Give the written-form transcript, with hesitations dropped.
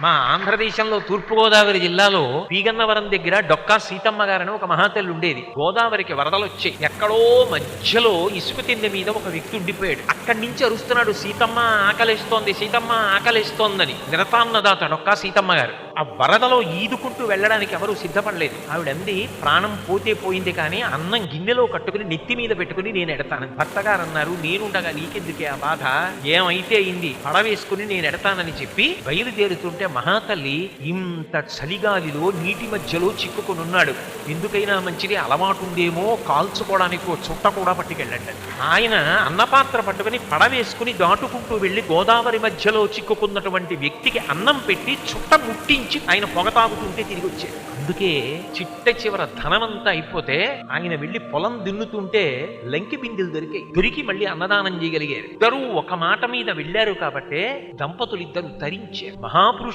మా ఆంధ్రదేశంలో తూర్పుగోదావరి జిల్లాలో పీగన్నవరం దగ్గర డొక్కా సీతమ్మ గారని ఒక మహాతల్లి ఉండేది. గోదావరికి వరదలు వచ్చాయి. ఎక్కడో మధ్యలో ఇసుక తిండి మీద ఒక వ్యక్తి ఉండిపోయాడు. అక్కడి నుంచి అరుస్తున్నాడు, సీతమ్మ ఆకలిస్తోంది, సీతమ్మ ఆకలిస్తోందని. నిరతాన్నదాత డొక్కా సీతమ్మ గారు. ఆ వరదలో ఈదుకుంటూ వెళ్ళడానికి ఎవరు సిద్ధపడలేదు. ఆవిడంది, ప్రాణం పోతే పోయింది కానీ అన్నం గిన్నెలో కట్టుకుని నెత్తి మీద పెట్టుకుని నేను ఎడతానని. భర్తగారు అన్నారు, నేనుండగా నీకెందుకే ఆ బాధ, ఏమైతే అయింది, పడవేసుకుని నేను ఎడతానని చెప్పి బయలుదేరుతుంటే మహాతల్లి ఇంత చలిగాలిలో నీటి మధ్యలో చిక్కుకుని ఉన్నాడు. ఎందుకైనా మంచిది అలవాటు ఉందేమో కాల్చుకోవడానికి ఓ చుట్ట కూడా పట్టుకెళ్ళండి. ఆయన అన్నపాత్ర పట్టుకుని పడవేసుకుని దాటుకుంటూ వెళ్లి గోదావరి మధ్యలో చిక్కుకున్నటువంటి వ్యక్తికి అన్నం పెట్టి చుట్ట ముట్టించి ఆయన పొగ తాగుతుంటే తిరిగి వచ్చాడు. అందుకే చిట్ట చివర ధనమంతా అయిపోతే ఆయన వెళ్లి పొలం దున్నుతుంటే లంకి బిందెలు దొరికి మళ్ళీ అన్నదానం చేయగలిగారు. ఇద్దరూ ఒక మాట మీద వెళ్లారు కాబట్టే దంపతులు ఇద్దరు తరించారు. మహాపురుషులు